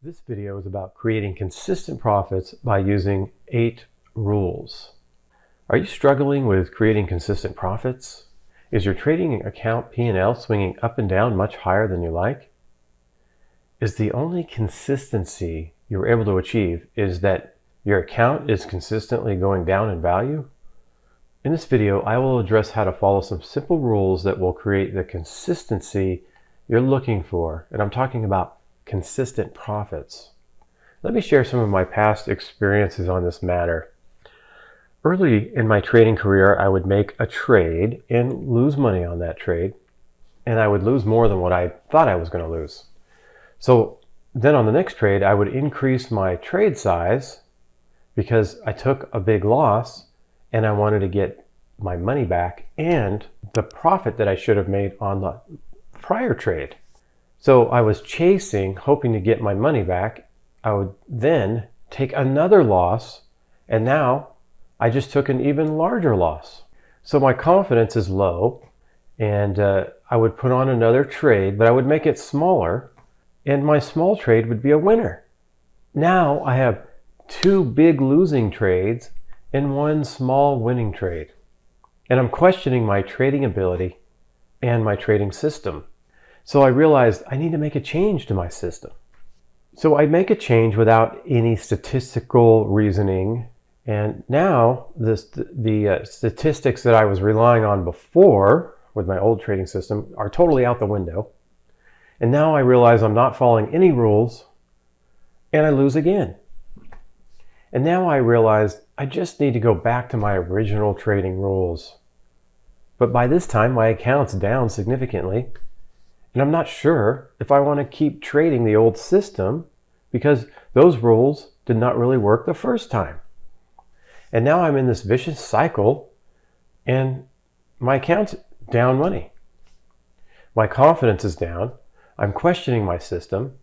This video is about creating consistent profits by using 8 rules. Are you struggling with creating consistent profits? Is your trading account P&L swinging up and down much higher than you like? Is the only consistency you're able to achieve is that your account is consistently going down in value? In this video, I will address how to follow some simple rules that will create the consistency you're looking for, and I'm talking about consistent profits. Let me share some of my past experiences on this matter. Early in my trading career, I would make a trade and lose money on that trade, and I would lose more than what I thought I was going to lose. So then on the next trade, I would increase my trade size because I took a big loss and I wanted to get my money back and the profit that I should have made on the prior trade. So I was chasing, hoping to get my money back. I would then take another loss, and now I just took an even larger loss. So my confidence is low, and I would put on another trade, but I would make it smaller, and my small trade would be a winner. Now I have 2 big losing trades and 1 small winning trade. And I'm questioning my trading ability and my trading system. So I realized I need to make a change to my system. So I make a change without any statistical reasoning. And now the statistics that I was relying on before with my old trading system are totally out the window. And now I realize I'm not following any rules and I lose again. And now I realize I just need to go back to my original trading rules. But by this time, my account's down significantly. And I'm not sure if I want to keep trading the old system because those rules did not really work the first time. And now I'm in this vicious cycle and my account's down money. My confidence is down. I'm questioning my system.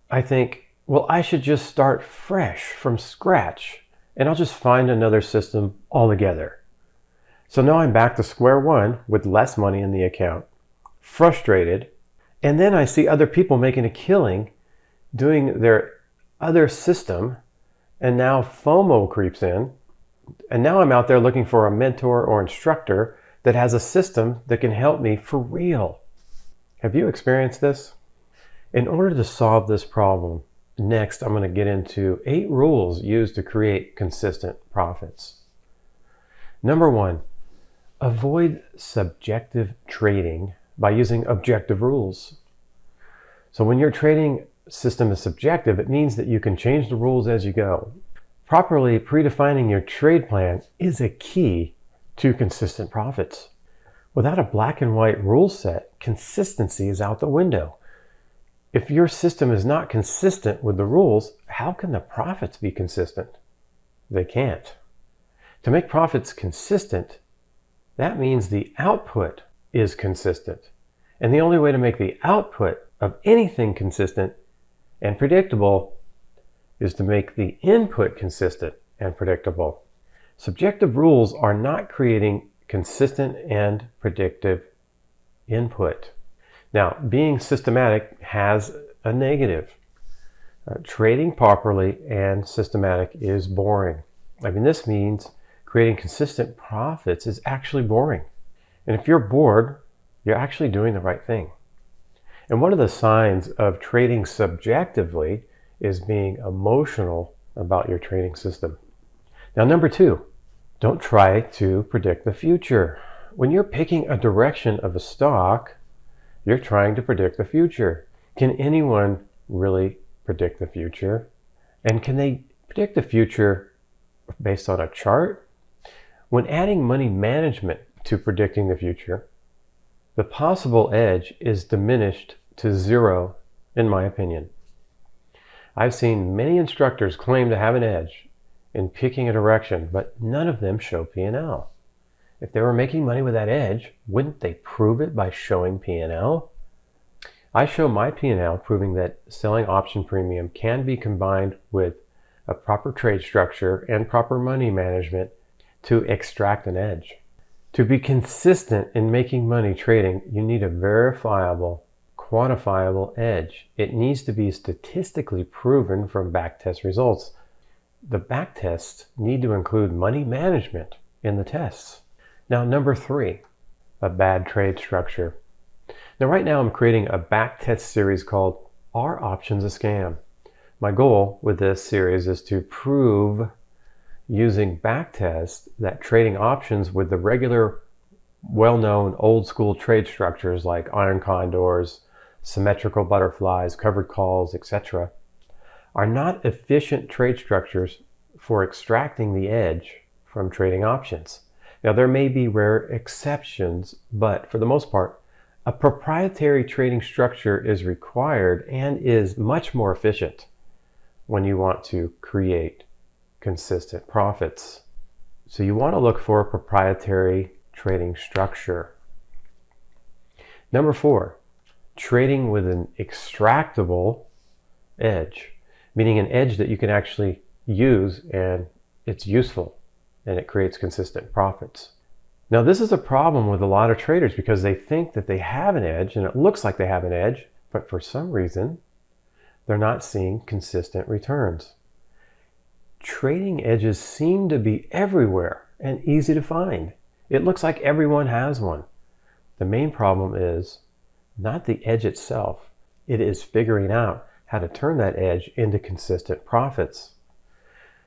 I think, well, I should just start fresh from scratch and I'll just find another system altogether. So now I'm back to square one with less money in the account, frustrated. And then I see other people making a killing doing their other system, and now FOMO creeps in. And now I'm out there looking for a mentor or instructor that has a system that can help me for real. Have you experienced this? In order to solve this problem, next I'm going to get into 8 rules used to create consistent profits. Number 1, avoid subjective trading by using objective rules. So when your trading system is subjective, it means that you can change the rules as you go. Properly predefining your trade plan is a key to consistent profits. Without a black and white rule set, consistency is out the window. If your system is not consistent with the rules, how can the profits be consistent? They can't. To make profits consistent, that means the output is consistent. And the only way to make the output of anything consistent and predictable is to make the input consistent and predictable. Subjective rules are not creating consistent and predictive input. Now, being systematic has a negative. Trading properly and systematic is boring. This means creating consistent profits is actually boring. And if you're bored, you're actually doing the right thing. And one of the signs of trading subjectively is being emotional about your trading system. Now, number 2, don't try to predict the future. When you're picking a direction of a stock, you're trying to predict the future. Can anyone really predict the future? And can they predict the future based on a chart? When adding money management to predicting the future, the possible edge is diminished to 0, in my opinion. I've seen many instructors claim to have an edge in picking a direction, but none of them show P&L. If they were making money with that edge, wouldn't they prove it by showing P&L? I show my P&L proving that selling option premium can be combined with a proper trade structure and proper money management to extract an edge. To be consistent in making money trading, you need a verifiable quantifiable edge. It needs to be statistically proven from backtest results. The backtests need to include money management in the tests. Now, number 3, a bad trade structure. Now, right now I'm creating a backtest series called Are Options a Scam? My goal with this series is to prove using backtests that trading options with the regular well-known old school trade structures like iron condors, symmetrical butterflies, covered calls, etc. are not efficient trade structures for extracting the edge from trading options. Now, there may be rare exceptions, but for the most part, a proprietary trading structure is required and is much more efficient when you want to create consistent profits. So you want to look for a proprietary trading structure. Number 4, trading with an extractable edge, meaning an edge that you can actually use and it's useful and it creates consistent profits. Now, this is a problem with a lot of traders because they think that they have an edge and it looks like they have an edge, but for some reason, they're not seeing consistent returns. Trading edges seem to be everywhere and easy to find. It looks like everyone has one. The main problem is not the edge itself. It is figuring out how to turn that edge into consistent profits.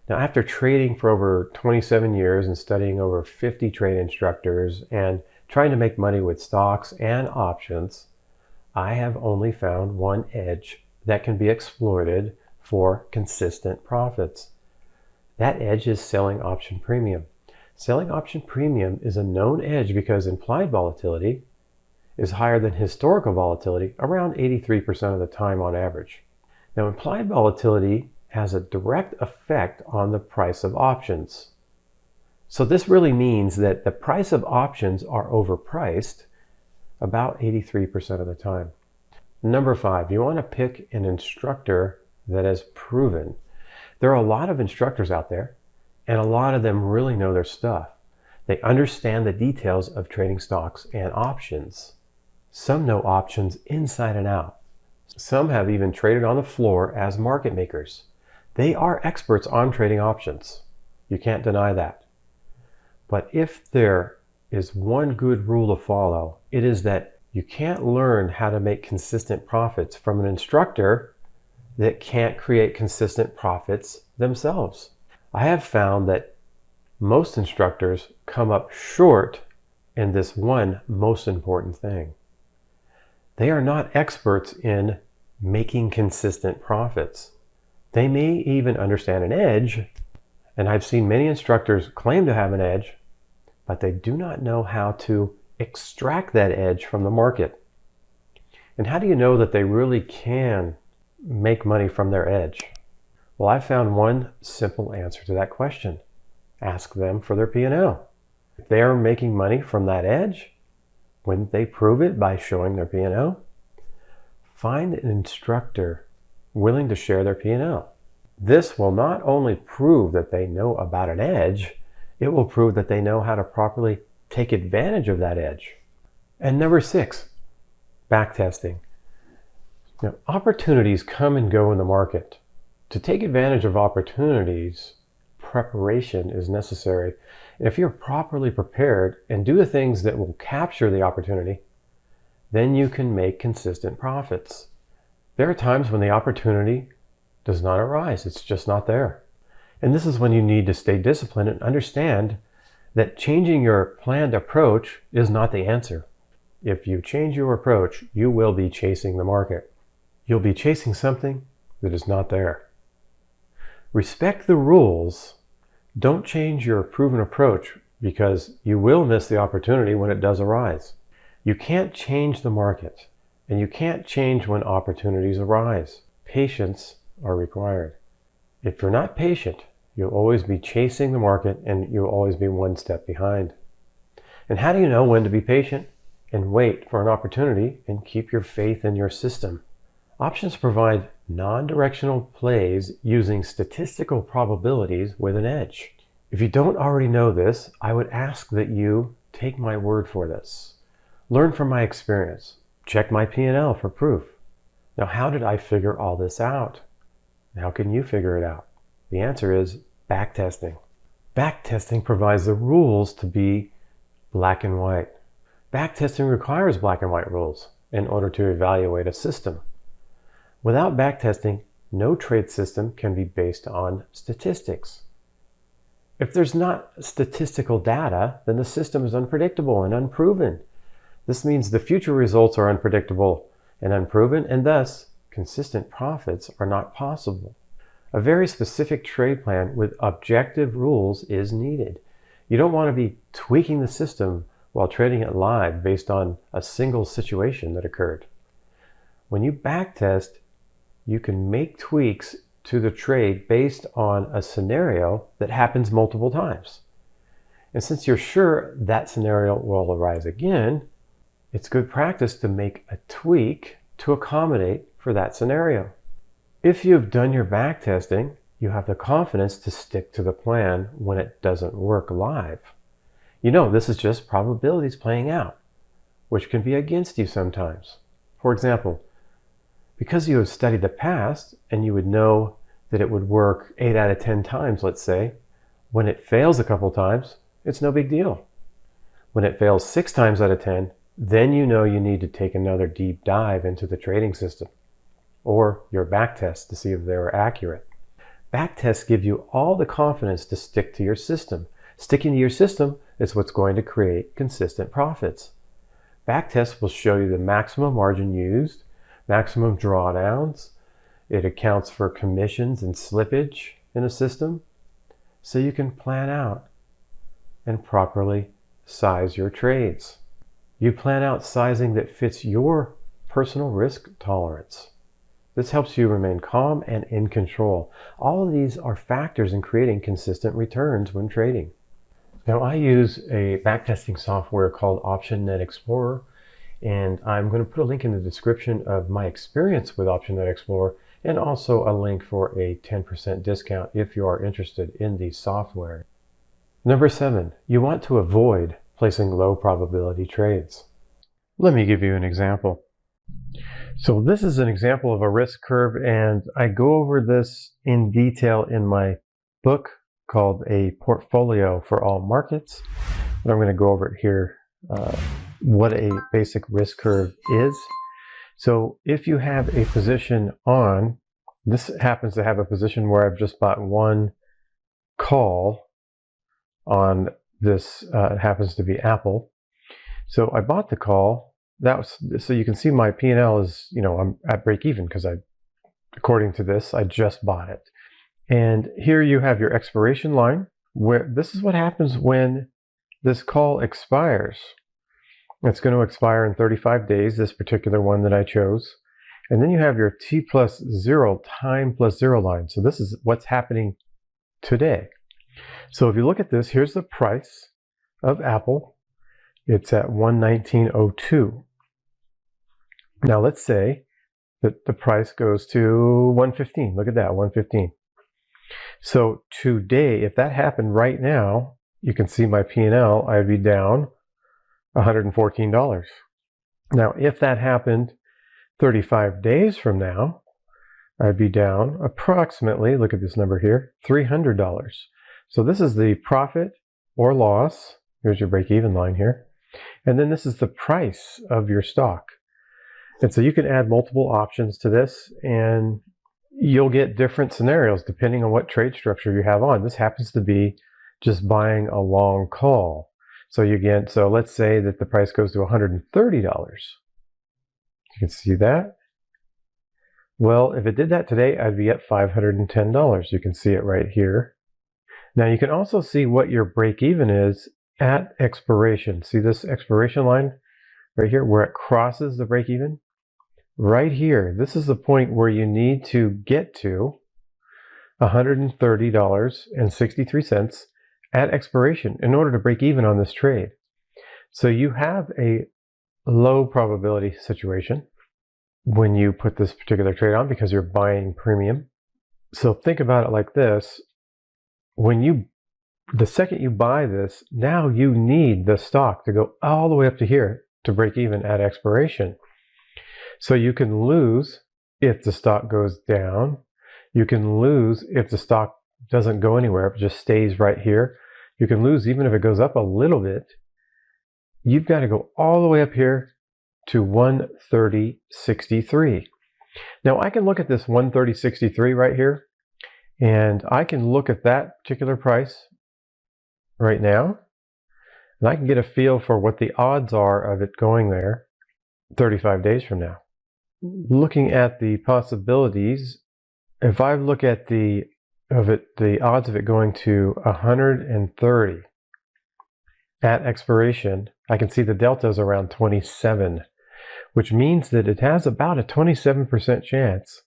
Now, after trading for over 27 years and studying over 50 trade instructors and trying to make money with stocks and options, I have only found one edge that can be exploited for consistent profits. That edge is selling option premium. Selling option premium is a known edge because implied volatility is higher than historical volatility around 83% of the time on average. Now, implied volatility has a direct effect on the price of options. So this really means that the price of options are overpriced about 83% of the time. Number 5, you want to pick an instructor that is proven. There are a lot of instructors out there, and a lot of them really know their stuff. They understand the details of trading stocks and options. Some know options inside and out. Some have even traded on the floor as market makers. They are experts on trading options. You can't deny that. But if there is one good rule to follow, it is that you can't learn how to make consistent profits from an instructor that can't create consistent profits themselves. I have found that most instructors come up short in this one most important thing. They are not experts in making consistent profits. They may even understand an edge, and I've seen many instructors claim to have an edge, but they do not know how to extract that edge from the market. And how do you know that they really can make money from their edge? Well, I found one simple answer to that question. Ask them for their P&L. If they are making money from that edge, wouldn't they prove it by showing their P&L? Find an instructor willing to share their P&L. This will not only prove that they know about an edge, it will prove that they know how to properly take advantage of that edge. And number 6, backtesting. Now, opportunities come and go in the market. To take advantage of opportunities, preparation is necessary. And if you're properly prepared and do the things that will capture the opportunity, then you can make consistent profits. There are times when the opportunity does not arise. It's just not there. And this is when you need to stay disciplined and understand that changing your planned approach is not the answer. If you change your approach, you will be chasing the market. You'll be chasing something that is not there. Respect the rules. Don't change your proven approach because you will miss the opportunity when it does arise. You can't change the market, and you can't change when opportunities arise. Patience are required. If you're not patient, you'll always be chasing the market and you'll always be one step behind. And how do you know when to be patient and wait for an opportunity and keep your faith in your system? Options provide non-directional plays using statistical probabilities with an edge. If you don't already know this, I would ask that you take my word for this. Learn from my experience. check my P&L for proof. Now, how did I figure all this out? How can you figure it out? The answer is backtesting. Backtesting provides the rules to be black and white. Backtesting requires black and white rules in order to evaluate a system. Without backtesting, no trade system can be based on statistics. If there's not statistical data, then the system is unpredictable and unproven. This means the future results are unpredictable and unproven, and thus consistent profits are not possible. A very specific trade plan with objective rules is needed. You don't want to be tweaking the system while trading it live based on a single situation that occurred. When you backtest, you can make tweaks to the trade based on a scenario that happens multiple times. And since you're sure that scenario will arise again, it's good practice to make a tweak to accommodate for that scenario. If you've done your backtesting, you have the confidence to stick to the plan when it doesn't work live. You know, this is just probabilities playing out, which can be against you sometimes. For example, because you have studied the past and you would know that it would work 8 out of 10 times, let's say, when it fails a couple times, it's no big deal. When it fails 6 times out of 10, then you know you need to take another deep dive into the trading system or your backtest to see if they were accurate. Backtests give you all the confidence to stick to your system. Sticking to your system is what's going to create consistent profits. Backtests will show you the maximum margin used, maximum drawdowns. It accounts for commissions and slippage in a system, so you can plan out and properly size your trades. You plan out sizing that fits your personal risk tolerance. This helps you remain calm and in control. All of these are factors in creating consistent returns when trading. Now, I use a backtesting software called OptionNet Explorer, and I'm going to put a link in the description of my experience with OptionNet Explorer and also a link for a 10% discount if you are interested in the software. Number 7, you want to avoid placing low probability trades. Let me give you an example. So this is an example of a risk curve, and I go over this in detail in my book called A Portfolio for All Markets. But I'm going to go over it here, what a basic risk curve is. So if you have a position on, this happens to have a position where I've just bought one call on this, it happens to be Apple. So I bought the call. So you can see my P&L is, I'm at break even because according to this, I just bought it. And here you have your expiration line, where this is what happens when this call expires. It's going to expire in 35 days, this particular one that I chose. And then you have your T plus 0, time plus 0 line. So this is what's happening today. So if you look at this, here's the price of Apple. It's at 119.02. Now let's say that the price goes to 115. Look at that, 115. So today, if that happened right now, you can see my P&L, I'd be down $114. Now, if that happened 35 days from now, I'd be down approximately, look at this number here, $300. So this is the profit or loss. Here's your break-even line here. And then this is the price of your stock. And so you can add multiple options to this, and you'll get different scenarios depending on what trade structure you have on. This happens to be just buying a long call. So let's say that the price goes to $130. You can see that. Well, if it did that today, I'd be at $510. You can see it right here. Now you can also see what your break even is at expiration. See this expiration line right here where it crosses the break even? Right here, this is the point where you need to get to $130.63 at expiration in order to break even on this trade. So you have a low probability situation when you put this particular trade on because you're buying premium. So think about it like this. The second you buy this, now you need the stock to go all the way up to here to break even at expiration. So you can lose if the stock goes down. You can lose if the stock doesn't go anywhere, it just stays right here. You can lose even if it goes up a little bit. You've got to go all the way up here to 130.63. Now I can look at this 130.63 right here, and I can look at that particular price right now, and I can get a feel for what the odds are of it going there 35 days from now. Looking at the possibilities, if I look at the odds of it going to 130 at expiration, I can see the delta is around 27, which means that it has about a 27% chance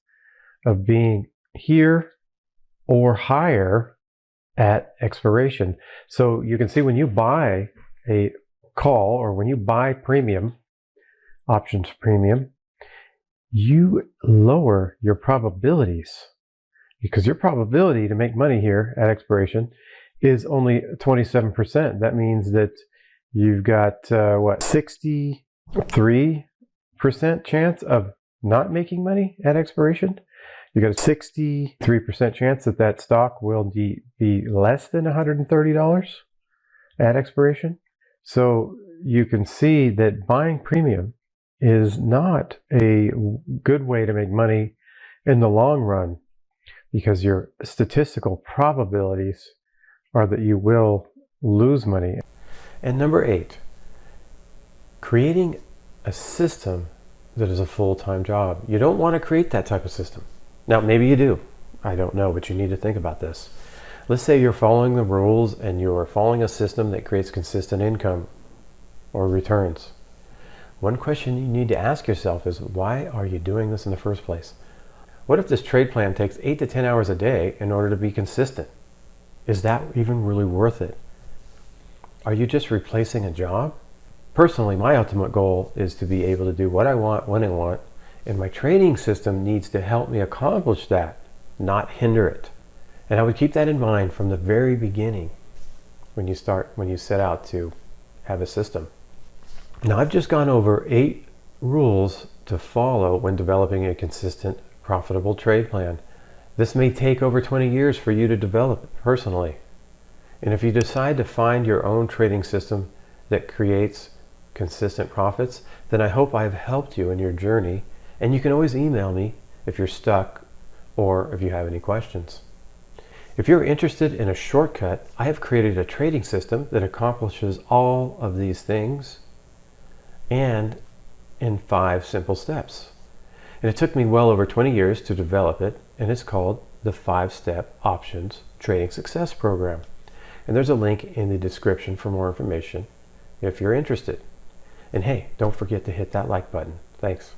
of being here or higher at expiration. So you can see when you buy a call or when you buy premium, options premium, you lower your probabilities, because your probability to make money here at expiration is only 27%. That means that you've got 63% chance of not making money at expiration. You got a 63% chance that that stock will be less than $130 at expiration. So you can see that buying premium is not a good way to make money in the long run, because your statistical probabilities are that you will lose money. And number 8, creating a system that is a full-time job. You don't want to create that type of system. Now, maybe you do. I don't know, but you need to think about this. Let's say you're following the rules and you're following a system that creates consistent income or returns. One question you need to ask yourself is, why are you doing this in the first place? What if this trade plan takes 8 to 10 hours a day in order to be consistent? Is that even really worth it? Are you just replacing a job? Personally, my ultimate goal is to be able to do what I want when I want, and my trading system needs to help me accomplish that, not hinder it. And I would keep that in mind from the very beginning when you set out to have a system. Now, I've just gone over 8 rules to follow when developing a consistent, profitable trade plan. This may take over 20 years for you to develop it personally. And if you decide to find your own trading system that creates consistent profits, then I hope I've helped you in your journey. And you can always email me if you're stuck or if you have any questions. If you're interested in a shortcut, I have created a trading system that accomplishes all of these things and in 5 simple steps. And it took me well over 20 years to develop it, and it's called the 5-Step Options Trading Success Program. And there's a link in the description for more information if you're interested. And hey, don't forget to hit that like button. Thanks.